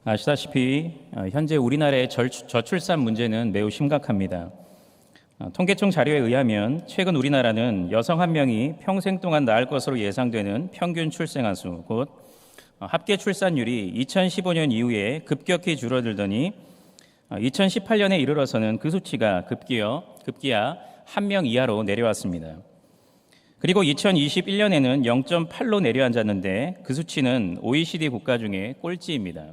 아시다시피 현재 우리나라의 저출산 문제는 매우 심각합니다. 통계청 자료에 의하면 최근 우리나라는 여성 한 명이 평생 동안 낳을 것으로 예상되는 평균 출생아 수, 곧 합계 출산율이 2015년 이후에 급격히 줄어들더니 2018년에 이르러서는 그 수치가 급기야 한 명 이하로 내려왔습니다. 그리고 2021년에는 0.8로 내려앉았는데 그 수치는 OECD 국가 중에 꼴찌입니다.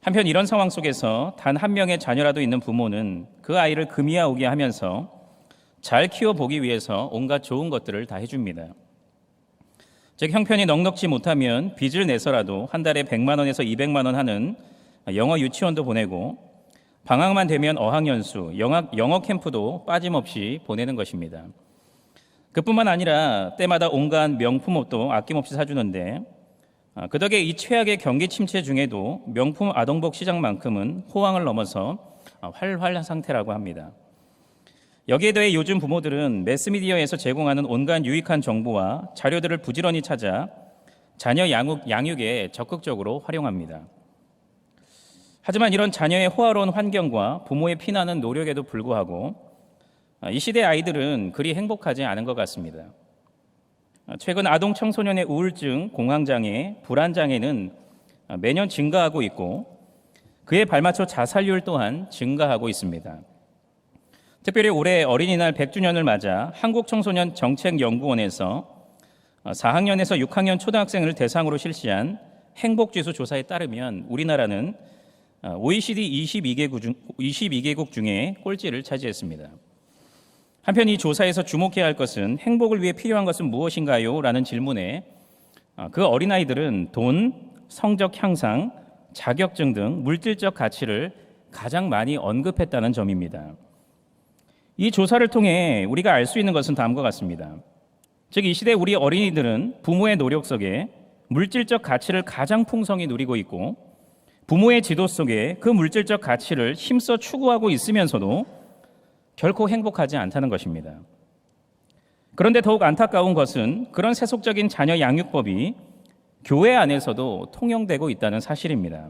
한편 이런 상황 속에서 단 한 명의 자녀라도 있는 부모는 그 아이를 금이야 오게 하면서 잘 키워보기 위해서 온갖 좋은 것들을 다 해줍니다. 즉 형편이 넉넉지 못하면 빚을 내서라도 한 달에 100만 원에서 200만 원 하는 영어 유치원도 보내고 방학만 되면 어학연수, 영어 캠프도 빠짐없이 보내는 것입니다. 그뿐만 아니라 때마다 온갖 명품 옷도 아낌없이 사주는데 그 덕에 이 최악의 경기 침체 중에도 명품 아동복 시장만큼은 호황을 넘어서 활활한 상태라고 합니다. 여기에 더해 요즘 부모들은 매스미디어에서 제공하는 온갖 유익한 정보와 자료들을 부지런히 찾아 자녀 양육에 적극적으로 활용합니다. 하지만 이런 자녀의 호화로운 환경과 부모의 피나는 노력에도 불구하고 이 시대 아이들은 그리 행복하지 않은 것 같습니다. 최근 아동 청소년의 우울증, 공황장애, 불안장애는 매년 증가하고 있고 그에 발맞춰 자살률 또한 증가하고 있습니다. 특별히 올해 어린이날 100주년을 맞아 한국청소년정책연구원에서 4학년에서 6학년 초등학생을 대상으로 실시한 행복지수 조사에 따르면 우리나라는 OECD 22개국 중에 꼴찌를 차지했습니다. 한편 이 조사에서 주목해야 할 것은 행복을 위해 필요한 것은 무엇인가요? 라는 질문에 그 어린아이들은 돈, 성적 향상, 자격증 등 물질적 가치를 가장 많이 언급했다는 점입니다. 이 조사를 통해 우리가 알 수 있는 것은 다음과 같습니다. 즉 이 시대 우리 어린이들은 부모의 노력 속에 물질적 가치를 가장 풍성히 누리고 있고 부모의 지도 속에 그 물질적 가치를 힘써 추구하고 있으면서도 결코 행복하지 않다는 것입니다. 그런데 더욱 안타까운 것은 그런 세속적인 자녀 양육법이 교회 안에서도 통용되고 있다는 사실입니다.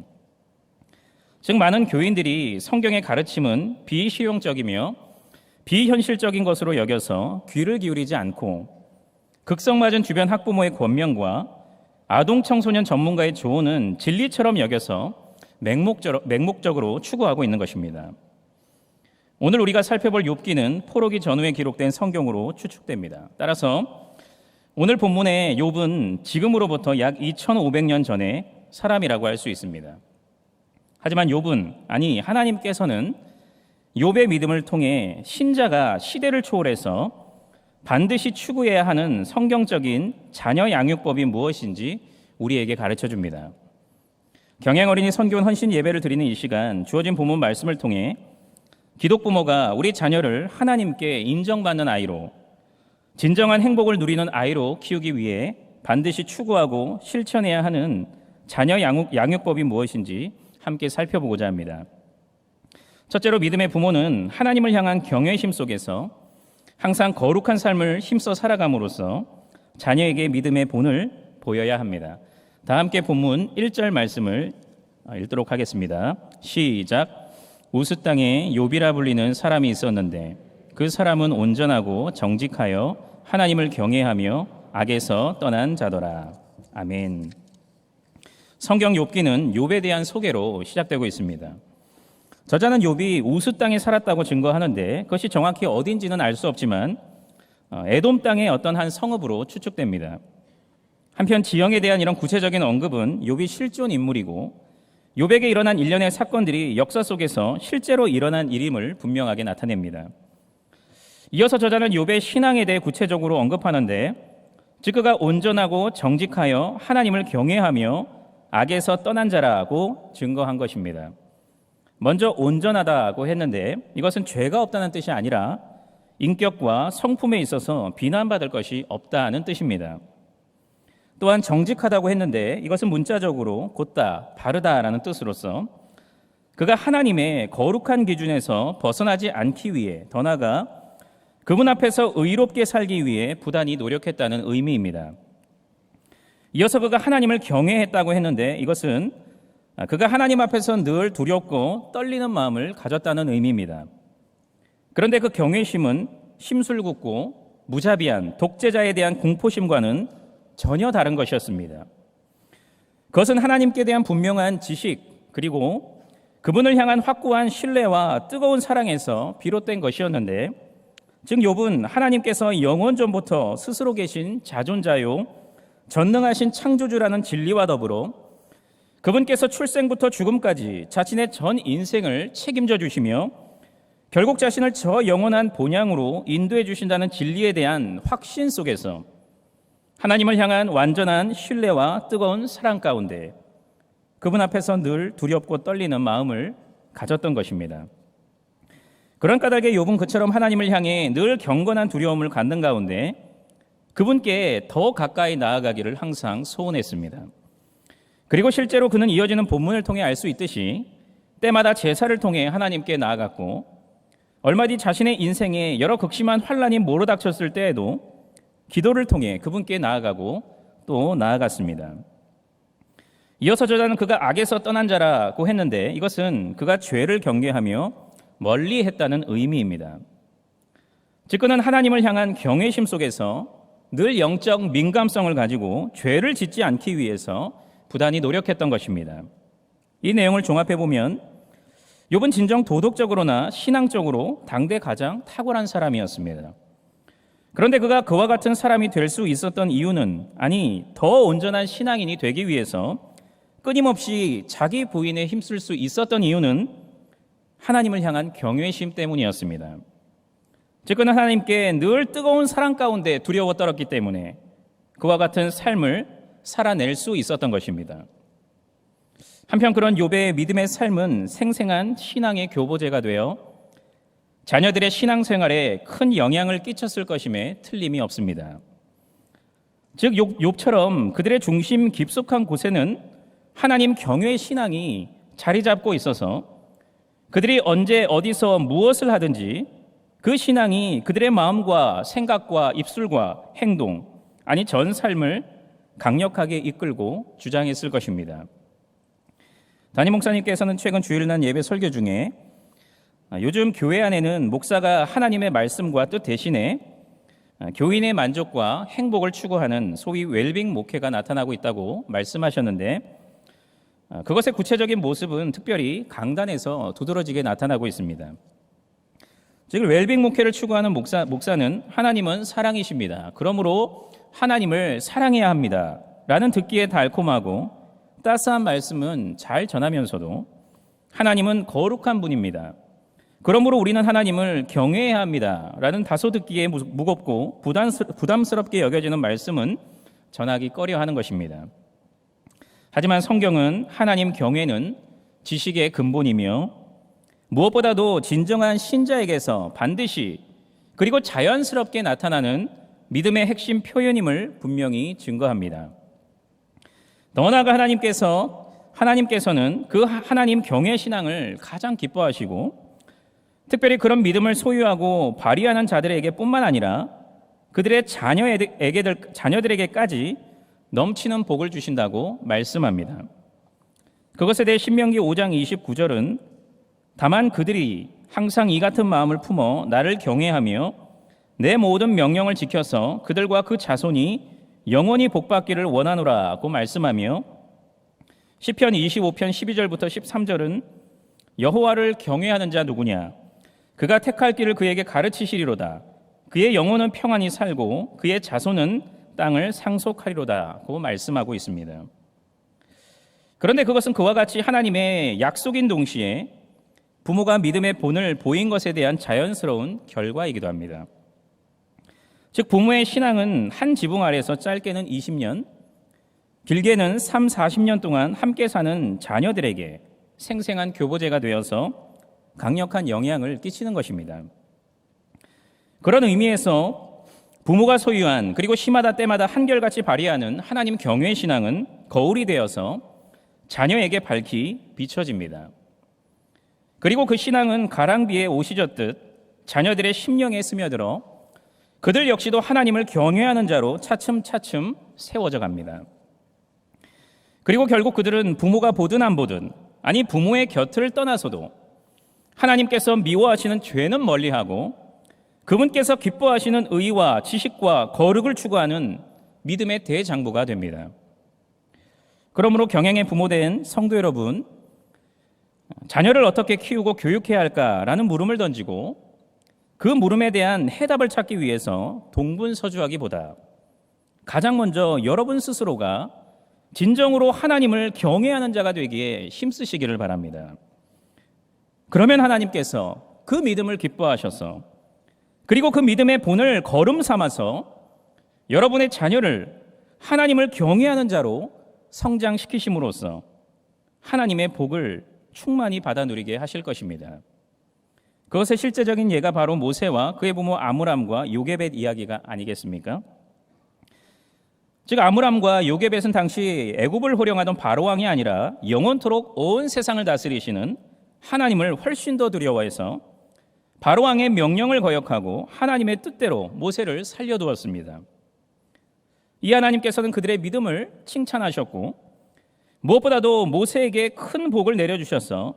즉 많은 교인들이 성경의 가르침은 비실용적이며 비현실적인 것으로 여겨서 귀를 기울이지 않고 극성맞은 주변 학부모의 권면과 아동 청소년 전문가의 조언은 진리처럼 여겨서 맹목적으로 추구하고 있는 것입니다. 오늘 우리가 살펴볼 욥기는 포로기 전후에 기록된 성경으로 추측됩니다. 따라서 오늘 본문의 욥은 지금으로부터 약 2500년 전의 사람이라고 할 수 있습니다. 하지만 하나님께서는 욥의 믿음을 통해 신자가 시대를 초월해서 반드시 추구해야 하는 성경적인 자녀 양육법이 무엇인지 우리에게 가르쳐 줍니다. 경향어린이 선교원 헌신 예배를 드리는 이 시간 주어진 본문 말씀을 통해 기독부모가 우리 자녀를 하나님께 인정받는 아이로, 진정한 행복을 누리는 아이로 키우기 위해 반드시 추구하고 실천해야 하는 자녀 양육법이 무엇인지 함께 살펴보고자 합니다. 첫째로 믿음의 부모는 하나님을 향한 경외심 속에서 항상 거룩한 삶을 힘써 살아감으로써 자녀에게 믿음의 본을 보여야 합니다. 다 함께 본문 1절 말씀을 읽도록 하겠습니다. 시작. 우스 땅에 욥이라 불리는 사람이 있었는데 그 사람은 온전하고 정직하여 하나님을 경외하며 악에서 떠난 자더라. 아멘. 성경 욥기는 욥에 대한 소개로 시작되고 있습니다. 저자는 욥이 우스 땅에 살았다고 증거하는데 그것이 정확히 어딘지는 알 수 없지만 에돔 땅의 어떤 한 성읍으로 추측됩니다. 한편 지형에 대한 이런 구체적인 언급은 욥이 실존 인물이고 욥에게 일어난 일련의 사건들이 역사 속에서 실제로 일어난 일임을 분명하게 나타냅니다. 이어서 저자는 욥의 신앙에 대해 구체적으로 언급하는데 즉 그가 온전하고 정직하여 하나님을 경외하며 악에서 떠난 자라고 증거한 것입니다. 먼저 온전하다고 했는데 이것은 죄가 없다는 뜻이 아니라 인격과 성품에 있어서 비난받을 것이 없다는 뜻입니다. 또한 정직하다고 했는데 이것은 문자적으로 곧다, 바르다라는 뜻으로서 그가 하나님의 거룩한 기준에서 벗어나지 않기 위해 더 나아가 그분 앞에서 의롭게 살기 위해 부단히 노력했다는 의미입니다. 이어서 그가 하나님을 경외했다고 했는데 이것은 그가 하나님 앞에서 늘 두렵고 떨리는 마음을 가졌다는 의미입니다. 그런데 그 경외심은 심술궂고 무자비한 독재자에 대한 공포심과는 전혀 다른 것이었습니다. 그것은 하나님께 대한 분명한 지식, 그리고 그분을 향한 확고한 신뢰와 뜨거운 사랑에서 비롯된 것이었는데, 즉 욥은 하나님께서 영원 전부터 스스로 계신 자존자요 전능하신 창조주라는 진리와 더불어 그분께서 출생부터 죽음까지 자신의 전 인생을 책임져 주시며 결국 자신을 저 영원한 본향으로 인도해 주신다는 진리에 대한 확신 속에서 하나님을 향한 완전한 신뢰와 뜨거운 사랑 가운데 그분 앞에서 늘 두렵고 떨리는 마음을 가졌던 것입니다. 그런 까닭에 욥은 그처럼 하나님을 향해 늘 경건한 두려움을 갖는 가운데 그분께 더 가까이 나아가기를 항상 소원했습니다. 그리고 실제로 그는 이어지는 본문을 통해 알 수 있듯이 때마다 제사를 통해 하나님께 나아갔고, 얼마 뒤 자신의 인생에 여러 극심한 환난이 몰아닥쳤을 때에도 기도를 통해 그분께 나아가고 또 나아갔습니다. 이어서 저자는 그가 악에서 떠난 자라고 했는데 이것은 그가 죄를 경계하며 멀리 했다는 의미입니다. 즉 그는 하나님을 향한 경외심 속에서 늘 영적 민감성을 가지고 죄를 짓지 않기 위해서 부단히 노력했던 것입니다. 이 내용을 종합해 보면 욥은 진정 도덕적으로나 신앙적으로 당대 가장 탁월한 사람이었습니다. 그런데 그가 그와 같은 사람이 될 수 있었던 이유는, 아니 더 온전한 신앙인이 되기 위해서 끊임없이 자기 부인에 힘쓸 수 있었던 이유는 하나님을 향한 경외심 때문이었습니다. 즉 그는 하나님께 늘 뜨거운 사랑 가운데 두려워 떨었기 때문에 그와 같은 삶을 살아낼 수 있었던 것입니다. 한편 그런 욥의 믿음의 삶은 생생한 신앙의 교보제가 되어 자녀들의 신앙생활에 큰 영향을 끼쳤을 것임에 틀림이 없습니다. 즉 욥처럼 그들의 중심 깊숙한 곳에는 하나님 경외의 신앙이 자리 잡고 있어서 그들이 언제 어디서 무엇을 하든지 그 신앙이 그들의 마음과 생각과 입술과 행동, 아니 전 삶을 강력하게 이끌고 주장했을 것입니다. 담임 목사님께서는 최근 주일날 예배 설교 중에 요즘 교회 안에는 목사가 하나님의 말씀과 뜻 대신에 교인의 만족과 행복을 추구하는 소위 웰빙 목회가 나타나고 있다고 말씀하셨는데, 그것의 구체적인 모습은 특별히 강단에서 두드러지게 나타나고 있습니다. 즉 웰빙 목회를 추구하는 목사는 하나님은 사랑이십니다. 그러므로 하나님을 사랑해야 합니다. 라는 듣기에 달콤하고 따스한 말씀은 잘 전하면서도 하나님은 거룩한 분입니다. 그러므로 우리는 하나님을 경외해야 합니다. 라는 다소 듣기에 무겁고 부담스럽게 여겨지는 말씀은 전하기 꺼려하는 것입니다. 하지만 성경은 하나님 경외는 지식의 근본이며 무엇보다도 진정한 신자에게서 반드시 그리고 자연스럽게 나타나는 믿음의 핵심 표현임을 분명히 증거합니다. 더 나아가 하나님께서는 그 하나님 경외 신앙을 가장 기뻐하시고 특별히 그런 믿음을 소유하고 발휘하는 자들에게 뿐만 아니라 그들의 자녀들에게까지 넘치는 복을 주신다고 말씀합니다. 그것에 대해 신명기 5장 29절은 다만 그들이 항상 이 같은 마음을 품어 나를 경외하며 내 모든 명령을 지켜서 그들과 그 자손이 영원히 복받기를 원하노라고 말씀하며 시편 25편 12절부터 13절은 여호와를 경외하는 자 누구냐? 그가 택할 길을 그에게 가르치시리로다. 그의 영혼은 평안히 살고 그의 자손은 땅을 상속하리로다고 말씀하고 있습니다. 그런데 그것은 그와 같이 하나님의 약속인 동시에 부모가 믿음의 본을 보인 것에 대한 자연스러운 결과이기도 합니다. 즉 부모의 신앙은 한 지붕 아래에서 짧게는 20년, 길게는 3, 40년 동안 함께 사는 자녀들에게 생생한 교보제가 되어서 강력한 영향을 끼치는 것입니다. 그런 의미에서 부모가 소유한 그리고 시마다 때마다 한결같이 발휘하는 하나님 경외의 신앙은 거울이 되어서 자녀에게 밝히 비춰집니다. 그리고 그 신앙은 가랑비에 옷이 젖듯 자녀들의 심령에 스며들어 그들 역시도 하나님을 경외하는 자로 차츰차츰 세워져 갑니다. 그리고 결국 그들은 부모가 보든 안 보든, 아니 부모의 곁을 떠나서도 하나님께서 미워하시는 죄는 멀리하고 그분께서 기뻐하시는 의와 지식과 거룩을 추구하는 믿음의 대장부가 됩니다. 그러므로 경영의 부모된 성도 여러분, 자녀를 어떻게 키우고 교육해야 할까라는 물음을 던지고 그 물음에 대한 해답을 찾기 위해서 동분서주하기보다 가장 먼저 여러분 스스로가 진정으로 하나님을 경외하는 자가 되기에 힘쓰시기를 바랍니다. 그러면 하나님께서 그 믿음을 기뻐하셔서, 그리고 그 믿음의 본을 걸음 삼아서 여러분의 자녀를 하나님을 경외하는 자로 성장시키심으로써 하나님의 복을 충만히 받아 누리게 하실 것입니다. 그것의 실제적인 예가 바로 모세와 그의 부모 아므람과 요게벳 이야기가 아니겠습니까? 즉 아므람과 요게벳은 당시 애굽을 호령하던 바로 왕이 아니라 영원토록 온 세상을 다스리시는 하나님을 훨씬 더 두려워해서 바로 왕의 명령을 거역하고 하나님의 뜻대로 모세를 살려두었습니다. 이 하나님께서는 그들의 믿음을 칭찬하셨고 무엇보다도 모세에게 큰 복을 내려주셔서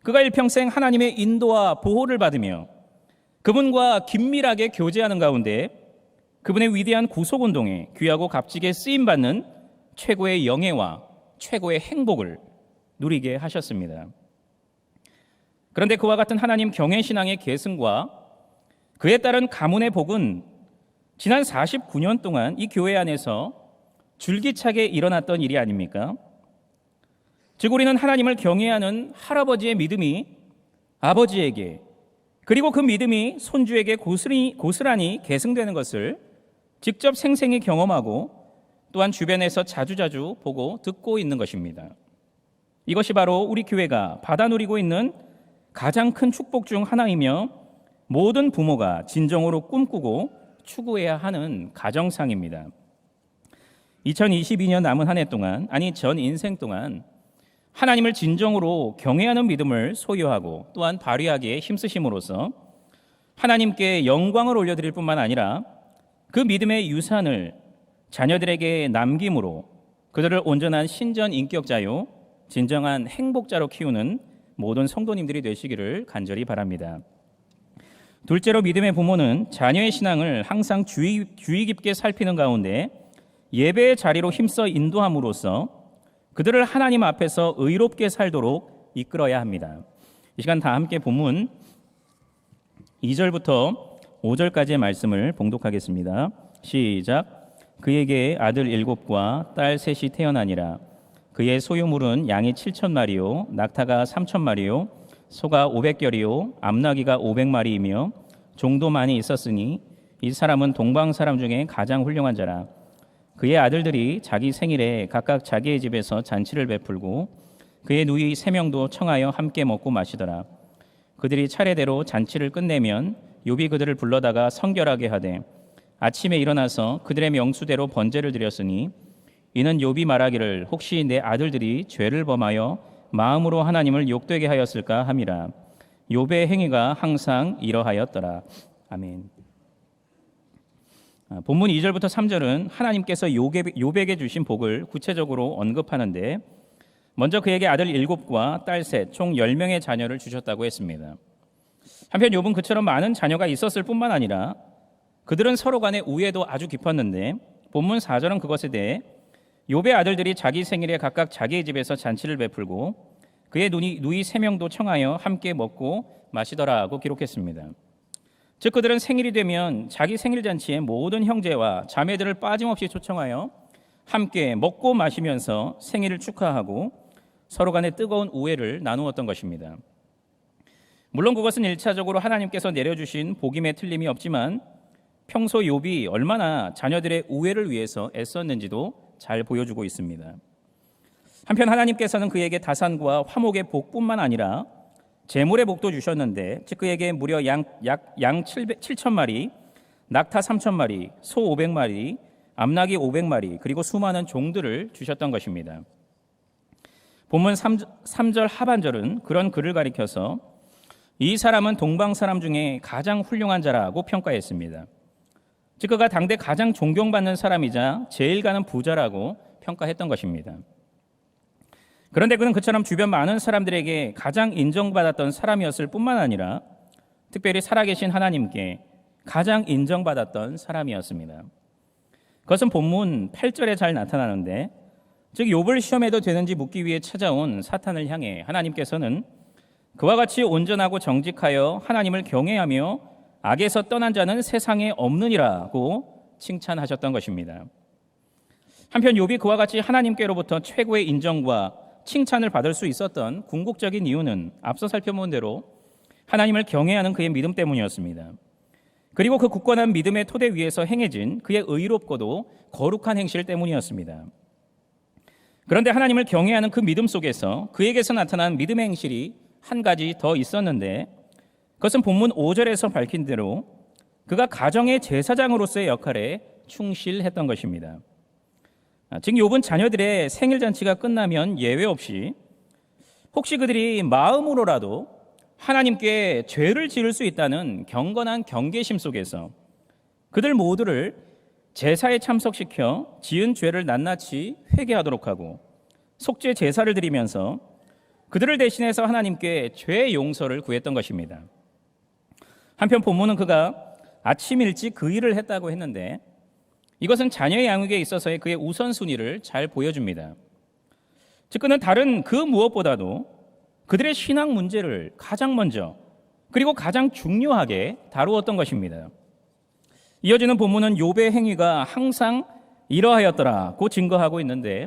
그가 일평생 하나님의 인도와 보호를 받으며 그분과 긴밀하게 교제하는 가운데 그분의 위대한 구속운동에 귀하고 값지게 쓰임받는 최고의 영예와 최고의 행복을 누리게 하셨습니다. 그런데 그와 같은 하나님 경외신앙의 계승과 그에 따른 가문의 복은 지난 49년 동안 이 교회 안에서 줄기차게 일어났던 일이 아닙니까? 즉 우리는 하나님을 경외하는 할아버지의 믿음이 아버지에게, 그리고 그 믿음이 손주에게 고스란히 계승되는 것을 직접 생생히 경험하고 또한 주변에서 자주자주 보고 듣고 있는 것입니다. 이것이 바로 우리 교회가 받아 누리고 있는 가장 큰 축복 중 하나이며 모든 부모가 진정으로 꿈꾸고 추구해야 하는 가정상입니다. 2022년 남은 한 해 동안, 아니 전 인생 동안 하나님을 진정으로 경외하는 믿음을 소유하고 또한 발휘하기에 힘쓰심으로써 하나님께 영광을 올려드릴 뿐만 아니라 그 믿음의 유산을 자녀들에게 남김으로 그들을 온전한 신전 인격자요 진정한 행복자로 키우는 모든 성도님들이 되시기를 간절히 바랍니다. 둘째로 믿음의 부모는 자녀의 신앙을 항상 주의 깊게 살피는 가운데 예배의 자리로 힘써 인도함으로써 그들을 하나님 앞에서 의롭게 살도록 이끌어야 합니다. 이 시간 다 함께 본문 2절부터 5절까지의 말씀을 봉독하겠습니다. 시작. 그에게 아들 7과 딸 3이 태어나니라. 그의 소유물은 양이 7,000마리요 낙타가 3,000마리요 소가 500결이요 암나귀가 500마리이며 종도 많이 있었으니 이 사람은 동방 사람 중에 가장 훌륭한 자라. 그의 아들들이 자기 생일에 각각 자기의 집에서 잔치를 베풀고 그의 누이 3명도 청하여 함께 먹고 마시더라. 그들이 차례대로 잔치를 끝내면 욥이 그들을 불러다가 성결하게 하되 아침에 일어나서 그들의 명수대로 번제를 드렸으니 이는 욥이 말하기를 혹시 내 아들들이 죄를 범하여 마음으로 하나님을 욕되게 하였을까 함이라. 욥의 행위가 항상 이러하였더라. 아멘. 본문 2절부터 3절은 하나님께서 욥에게 주신 복을 구체적으로 언급하는데 먼저 그에게 아들 7과 딸 3, 총 10명의 자녀를 주셨다고 했습니다. 한편 욥은 그처럼 많은 자녀가 있었을 뿐만 아니라 그들은 서로 간의 우애도 아주 깊었는데 본문 4절은 그것에 대해 욥의 아들들이 자기 생일에 각각 자기의 집에서 잔치를 베풀고 그의 누이 3명도 청하여 함께 먹고 마시더라고 기록했습니다. 즉 그들은 생일이 되면 자기 생일 잔치에 모든 형제와 자매들을 빠짐없이 초청하여 함께 먹고 마시면서 생일을 축하하고 서로 간의 뜨거운 우애를 나누었던 것입니다. 물론 그것은 1차적으로 하나님께서 내려주신 복임에 틀림이 없지만 평소 욥이 얼마나 자녀들의 우애를 위해서 애썼는지도 잘 보여주고 있습니다. 한편 하나님께서는 그에게 다산과 화목의 복뿐만 아니라 재물의 복도 주셨는데 즉 그에게 무려 양 7,000마리, 낙타 3,000마리, 소 500마리, 암나귀 500마리 그리고 수많은 종들을 주셨던 것입니다. 본문 3절 하반절은 그런 그를 가리켜서 이 사람은 동방 사람 중에 가장 훌륭한 자라고 평가했습니다. 즉 그가 당대 가장 존경받는 사람이자 제일 가는 부자라고 평가했던 것입니다. 그런데 그는 그처럼 주변 많은 사람들에게 가장 인정받았던 사람이었을 뿐만 아니라 특별히 살아계신 하나님께 가장 인정받았던 사람이었습니다. 그것은 본문 8절에 잘 나타나는데, 즉 욥을 시험해도 되는지 묻기 위해 찾아온 사탄을 향해 하나님께서는 그와 같이 온전하고 정직하여 하나님을 경외하며 악에서 떠난 자는 세상에 없느니라고 칭찬하셨던 것입니다. 한편 욥이 그와 같이 하나님께로부터 최고의 인정과 칭찬을 받을 수 있었던 궁극적인 이유는 앞서 살펴본 대로 하나님을 경외하는 그의 믿음 때문이었습니다. 그리고 그 굳건한 믿음의 토대 위에서 행해진 그의 의롭고도 거룩한 행실 때문이었습니다. 그런데 하나님을 경외하는 그 믿음 속에서 그에게서 나타난 믿음의 행실이 한 가지 더 있었는데, 그것은 본문 5절에서 밝힌 대로 그가 가정의 제사장으로서의 역할에 충실했던 것입니다. 즉 욥은 자녀들의 생일 잔치가 끝나면 예외 없이 혹시 그들이 마음으로라도 하나님께 죄를 지을 수 있다는 경건한 경계심 속에서 그들 모두를 제사에 참석시켜 지은 죄를 낱낱이 회개하도록 하고 속죄 제사를 드리면서 그들을 대신해서 하나님께 죄 용서를 구했던 것입니다. 한편 본문은 그가 아침 일찍 그 일을 했다고 했는데, 이것은 자녀의 양육에 있어서의 그의 우선순위를 잘 보여줍니다. 즉 그는 다른 그 무엇보다도 그들의 신앙 문제를 가장 먼저 그리고 가장 중요하게 다루었던 것입니다. 이어지는 본문은 욥의 행위가 항상 이러하였더라고 증거하고 있는데,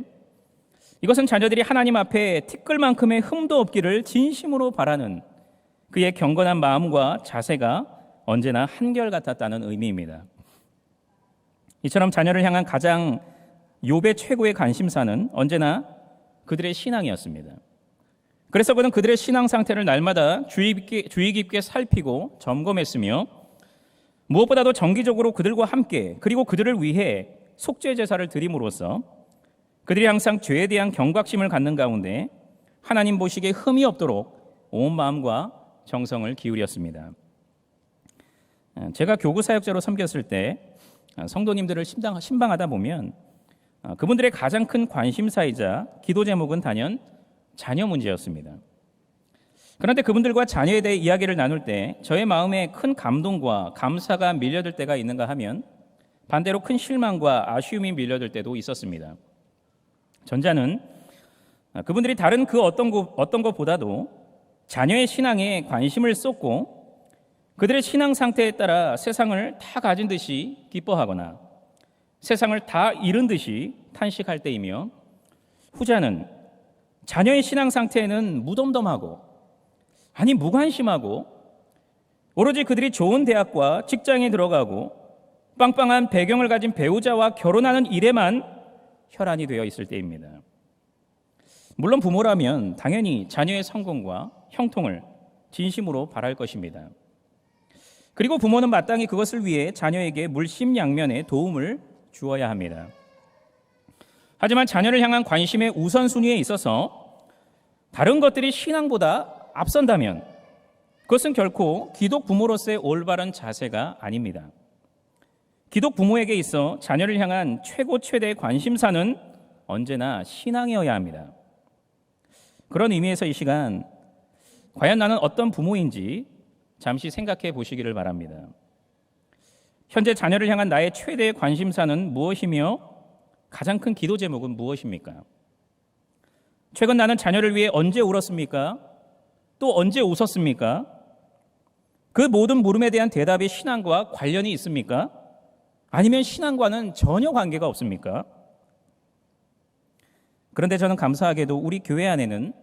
이것은 자녀들이 하나님 앞에 티끌만큼의 흠도 없기를 진심으로 바라는 그의 경건한 마음과 자세가 언제나 한결같았다는 의미입니다. 이처럼 자녀를 향한 가장 욥의 최고의 관심사는 언제나 그들의 신앙이었습니다. 그래서 그는 그들의 신앙 상태를 날마다 주의 깊게 살피고 점검했으며, 무엇보다도 정기적으로 그들과 함께 그리고 그들을 위해 속죄 제사를 드림으로써 그들이 항상 죄에 대한 경각심을 갖는 가운데 하나님 보시기에 흠이 없도록 온 마음과 정성을 기울였습니다. 제가 교구 사역자로 섬겼을 때 성도님들을 신방하다 보면 그분들의 가장 큰 관심사이자 기도 제목은 단연 자녀 문제였습니다. 그런데 그분들과 자녀에 대해 이야기를 나눌 때 저의 마음에 큰 감동과 감사가 밀려들 때가 있는가 하면 반대로 큰 실망과 아쉬움이 밀려들 때도 있었습니다. 전자는 그분들이 다른 그 어떤 것보다도 자녀의 신앙에 관심을 쏟고 그들의 신앙 상태에 따라 세상을 다 가진 듯이 기뻐하거나 세상을 다 잃은 듯이 탄식할 때이며, 후자는 자녀의 신앙 상태에는 무덤덤하고 아니 무관심하고 오로지 그들이 좋은 대학과 직장에 들어가고 빵빵한 배경을 가진 배우자와 결혼하는 일에만 혈안이 되어 있을 때입니다. 물론 부모라면 당연히 자녀의 성공과 형통을 진심으로 바랄 것입니다. 그리고 부모는 마땅히 그것을 위해 자녀에게 물심양면의 도움을 주어야 합니다. 하지만 자녀를 향한 관심의 우선순위에 있어서 다른 것들이 신앙보다 앞선다면 그것은 결코 기독 부모로서의 올바른 자세가 아닙니다. 기독 부모에게 있어 자녀를 향한 최고의 관심사는 언제나 신앙이어야 합니다. 그런 의미에서 이 시간 과연 나는 어떤 부모인지 잠시 생각해 보시기를 바랍니다. 현재 자녀를 향한 나의 최대의 관심사는 무엇이며 가장 큰 기도 제목은 무엇입니까? 최근 나는 자녀를 위해 언제 울었습니까? 또 언제 웃었습니까? 그 모든 물음에 대한 대답이 신앙과 관련이 있습니까? 아니면 신앙과는 전혀 관계가 없습니까? 그런데 저는 감사하게도 우리 교회 안에는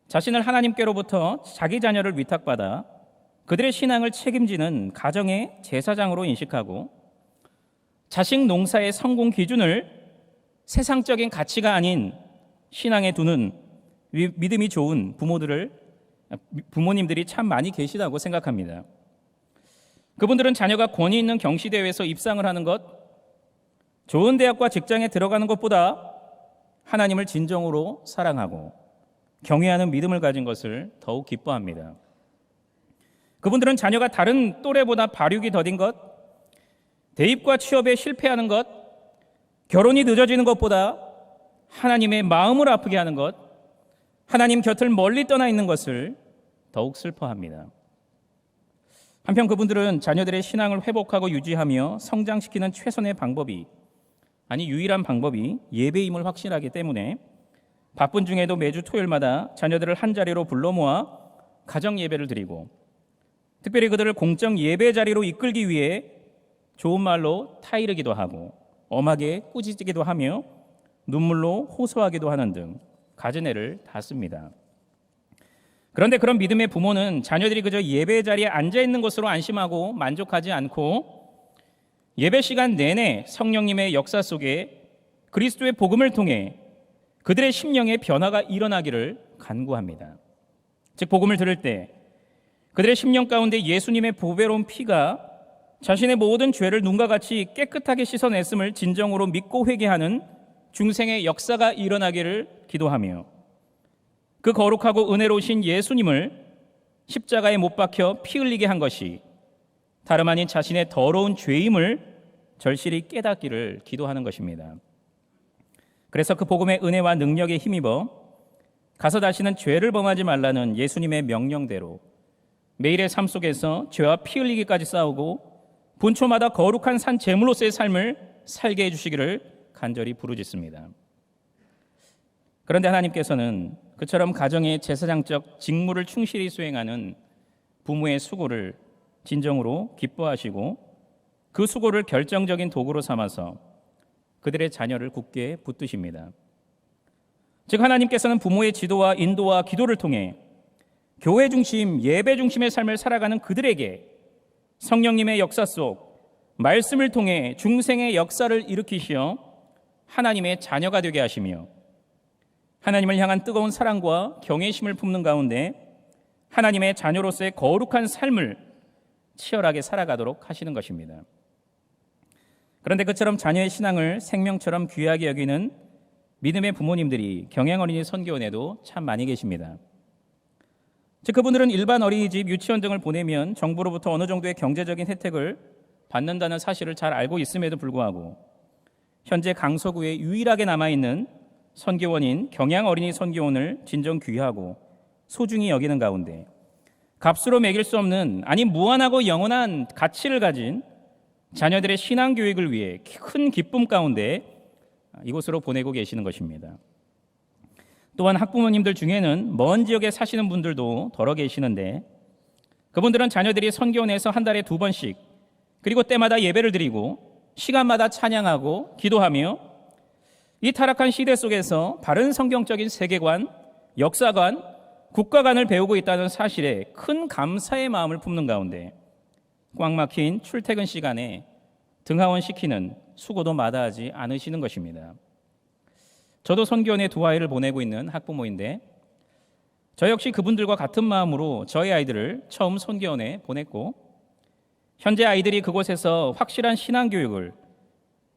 자신을 하나님께로부터 자기 자녀를 위탁받아 그들의 신앙을 책임지는 가정의 제사장으로 인식하고 자식 농사의 성공 기준을 세상적인 가치가 아닌 신앙에 두는 믿음이 좋은 부모님들이 참 많이 계시다고 생각합니다. 그분들은 자녀가 권위 있는 경시대회에서 입상을 하는 것, 좋은 대학과 직장에 들어가는 것보다 하나님을 진정으로 사랑하고 경외하는 믿음을 가진 것을 더욱 기뻐합니다. 그분들은 자녀가 다른 또래보다 발육이 더딘 것, 대입과 취업에 실패하는 것, 결혼이 늦어지는 것보다 하나님의 마음을 아프게 하는 것, 하나님 곁을 멀리 떠나 있는 것을 더욱 슬퍼합니다. 한편 그분들은 자녀들의 신앙을 회복하고 유지하며 성장시키는 최선의 방법이, 아니 유일한 방법이 예배임을 확신하기 때문에 바쁜 중에도 매주 토요일마다 자녀들을 한자리로 불러 모아 가정 예배를 드리고, 특별히 그들을 공적 예배 자리로 이끌기 위해 좋은 말로 타이르기도 하고 엄하게 꾸짖기도 하며 눈물로 호소하기도 하는 등 갖은 애를 다 씁니다. 그런데 그런 믿음의 부모는 자녀들이 그저 예배 자리에 앉아 있는 것으로 안심하고 만족하지 않고 예배 시간 내내 성령님의 역사 속에 그리스도의 복음을 통해 그들의 심령의 변화가 일어나기를 간구합니다. 즉 복음을 들을 때 그들의 심령 가운데 예수님의 보배로운 피가 자신의 모든 죄를 눈과 같이 깨끗하게 씻어냈음을 진정으로 믿고 회개하는 중생의 역사가 일어나기를 기도하며, 그 거룩하고 은혜로우신 예수님을 십자가에 못 박혀 피 흘리게 한 것이 다름 아닌 자신의 더러운 죄임을 절실히 깨닫기를 기도하는 것입니다. 그래서 그 복음의 은혜와 능력에 힘입어 가서 다시는 죄를 범하지 말라는 예수님의 명령대로 매일의 삶 속에서 죄와 피 흘리기까지 싸우고 분초마다 거룩한 산 제물로서의 삶을 살게 해주시기를 간절히 부르짖습니다. 그런데 하나님께서는 그처럼 가정의 제사장적 직무를 충실히 수행하는 부모의 수고를 진정으로 기뻐하시고 그 수고를 결정적인 도구로 삼아서 그들의 자녀를 굳게 붙드십니다. 즉 하나님께서는 부모의 지도와 인도와 기도를 통해 교회 중심, 예배 중심의 삶을 살아가는 그들에게 성령님의 역사 속 말씀을 통해 중생의 역사를 일으키시어 하나님의 자녀가 되게 하시며, 하나님을 향한 뜨거운 사랑과 경외심을 품는 가운데 하나님의 자녀로서의 거룩한 삶을 치열하게 살아가도록 하시는 것입니다. 그런데 그처럼 자녀의 신앙을 생명처럼 귀하게 여기는 믿음의 부모님들이 경양어린이 선교원에도 참 많이 계십니다. 즉 그분들은 일반 어린이집, 유치원 등을 보내면 정부로부터 어느 정도의 경제적인 혜택을 받는다는 사실을 잘 알고 있음에도 불구하고 현재 강서구에 유일하게 남아있는 선교원인 경양어린이 선교원을 진정 귀하고 소중히 여기는 가운데 값으로 매길 수 없는, 아니 무한하고 영원한 가치를 가진 자녀들의 신앙 교육을 위해 큰 기쁨 가운데 이곳으로 보내고 계시는 것입니다. 또한 학부모님들 중에는 먼 지역에 사시는 분들도 더러 계시는데 그분들은 자녀들이 선교원에서 한 달에 2번씩 그리고 때마다 예배를 드리고 시간마다 찬양하고 기도하며 이 타락한 시대 속에서 바른 성경적인 세계관, 역사관, 국가관을 배우고 있다는 사실에 큰 감사의 마음을 품는 가운데 꽉 막힌 출퇴근 시간에 등하원시키는 수고도 마다하지 않으시는 것입니다. 저도 선교원에 2아이를 보내고 있는 학부모인데 저 역시 그분들과 같은 마음으로 저희 아이들을 처음 선교원에 보냈고 현재 아이들이 그곳에서 확실한 신앙교육을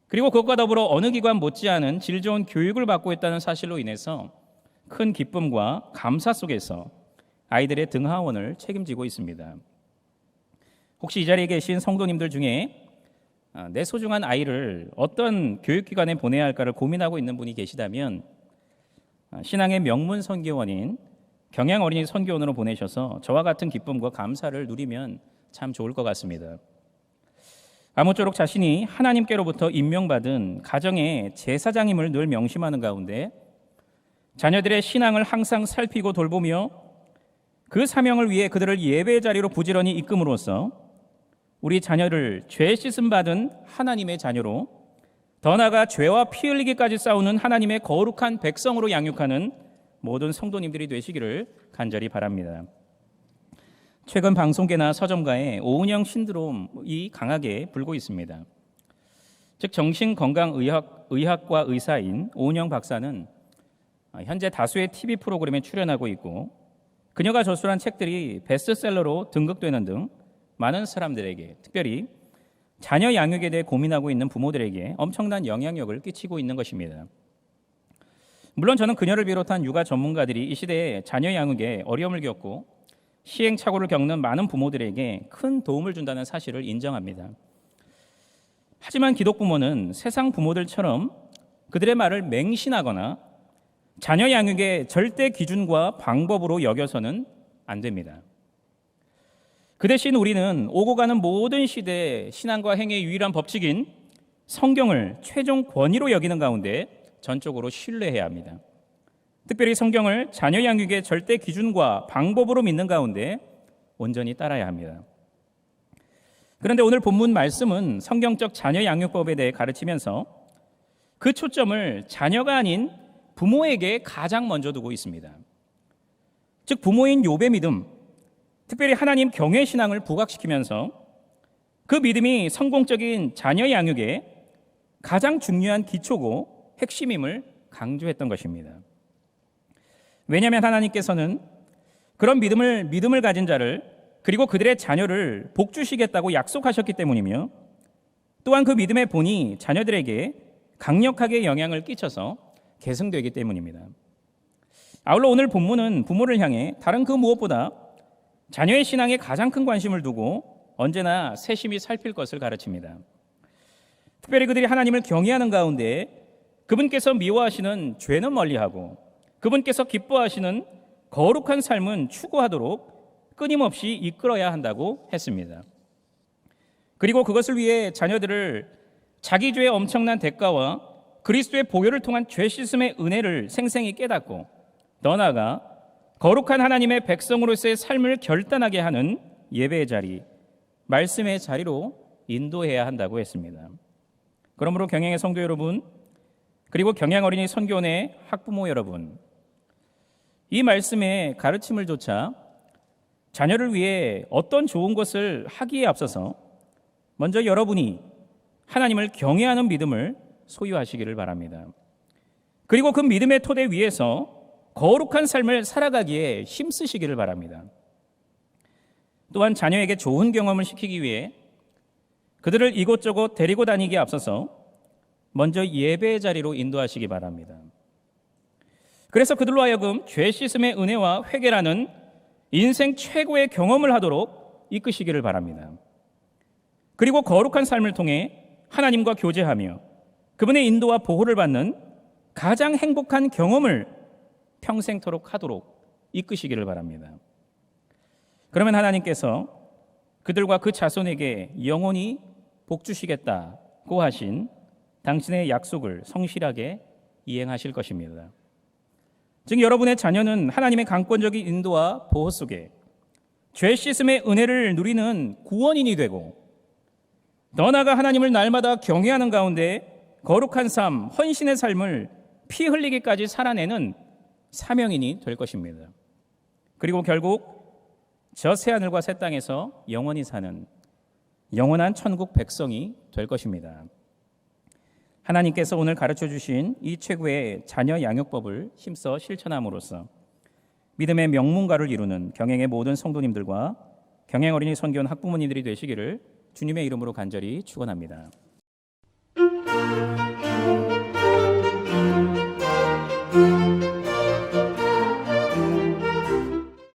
그리고 그것과 더불어 어느 기관 못지않은 질 좋은 교육을 받고 있다는 사실로 인해서 큰 기쁨과 감사 속에서 아이들의 등하원을 책임지고 있습니다. 혹시 이 자리에 계신 성도님들 중에 내 소중한 아이를 어떤 교육기관에 보내야 할까를 고민하고 있는 분이 계시다면 신앙의 명문 선교원인 경양어린이 선교원으로 보내셔서 저와 같은 기쁨과 감사를 누리면 참 좋을 것 같습니다. 아무쪼록 자신이 하나님께로부터 임명받은 가정의 제사장임을 늘 명심하는 가운데 자녀들의 신앙을 항상 살피고 돌보며 그 사명을 위해 그들을 예배 자리로 부지런히 이끌음으로써 우리 자녀를 죄 씻음 받은 하나님의 자녀로, 더 나아가 죄와 피 흘리기까지 싸우는 하나님의 거룩한 백성으로 양육하는 모든 성도님들이 되시기를 간절히 바랍니다. 최근 방송계나 서점가에 오은영 신드롬이 강하게 불고 있습니다. 즉 정신건강의학과 의사인 오은영 박사는 현재 다수의 TV 프로그램에 출연하고 있고 그녀가 저술한 책들이 베스트셀러로 등극되는 등 많은 사람들에게, 특별히 자녀 양육에 대해 고민하고 있는 부모들에게 엄청난 영향력을 끼치고 있는 것입니다. 물론 저는 그녀를 비롯한 육아 전문가들이 이 시대에 자녀 양육에 어려움을 겪고 시행착오를 겪는 많은 부모들에게 큰 도움을 준다는 사실을 인정합니다. 하지만 기독부모는 세상 부모들처럼 그들의 말을 맹신하거나 자녀 양육의 절대 기준과 방법으로 여겨서는 안 됩니다. 그 대신 우리는 오고 가는 모든 시대의 신앙과 행위의 유일한 법칙인 성경을 최종 권위로 여기는 가운데 전적으로 신뢰해야 합니다. 특별히 성경을 자녀 양육의 절대 기준과 방법으로 믿는 가운데 온전히 따라야 합니다. 그런데 오늘 본문 말씀은 성경적 자녀 양육법에 대해 가르치면서 그 초점을 자녀가 아닌 부모에게 가장 먼저 두고 있습니다. 즉 부모인 욥의 믿음, 특별히 하나님 경외 신앙을 부각시키면서 그 믿음이 성공적인 자녀 양육의 가장 중요한 기초고 핵심임을 강조했던 것입니다. 왜냐하면 하나님께서는 그런 믿음을 가진 자를 그리고 그들의 자녀를 복주시겠다고 약속하셨기 때문이며 또한 그 믿음의 본이 자녀들에게 강력하게 영향을 끼쳐서 계승되기 때문입니다. 아울러 오늘 본문은 부모를 향해 다른 그 무엇보다 자녀의 신앙에 가장 큰 관심을 두고 언제나 세심히 살필 것을 가르칩니다. 특별히 그들이 하나님을 경외하는 가운데 그분께서 미워하시는 죄는 멀리하고 그분께서 기뻐하시는 거룩한 삶은 추구하도록 끊임없이 이끌어야 한다고 했습니다. 그리고 그것을 위해 자녀들을 자기 죄의 엄청난 대가와 그리스도의 보혈을 통한 죄 씻음의 은혜를 생생히 깨닫고 더 나아가 거룩한 하나님의 백성으로서의 삶을 결단하게 하는 예배의 자리, 말씀의 자리로 인도해야 한다고 했습니다. 그러므로 경영의 성도 여러분, 그리고 경영어린이 선교원의 학부모 여러분, 이 말씀의 가르침을 조차 자녀를 위해 어떤 좋은 것을 하기에 앞서서 먼저 여러분이 하나님을 경외하는 믿음을 소유하시기를 바랍니다. 그리고 그 믿음의 토대 위에서 거룩한 삶을 살아가기에 힘쓰시기를 바랍니다. 또한 자녀에게 좋은 경험을 시키기 위해 그들을 이곳저곳 데리고 다니기에 앞서서 먼저 예배의 자리로 인도하시기 바랍니다. 그래서 그들로 하여금 죄 씻음의 은혜와 회개라는 인생 최고의 경험을 하도록 이끄시기를 바랍니다. 그리고 거룩한 삶을 통해 하나님과 교제하며 그분의 인도와 보호를 받는 가장 행복한 경험을 평생토록 하도록 이끄시기를 바랍니다. 그러면 하나님께서 그들과 그 자손에게 영원히 복 주시겠다고 하신 당신의 약속을 성실하게 이행하실 것입니다. 즉 여러분의 자녀는 하나님의 강권적인 인도와 보호 속에 죄 씻음의 은혜를 누리는 구원인이 되고 더 나아가 하나님을 날마다 경외하는 가운데 거룩한 삶, 헌신의 삶을 피 흘리기까지 살아내는 사명인이 될 것입니다. 그리고 결국 저 새하늘과 새 땅에서 영원히 사는 영원한 천국 백성이 될 것입니다. 하나님께서 오늘 가르쳐 주신 이 최고의 자녀 양육법을 힘써 실천함으로써 믿음의 명문가를 이루는 경행의 모든 성도님들과 경행 어린이 선교원 학부모님들이 되시기를 주님의 이름으로 간절히 축원합니다.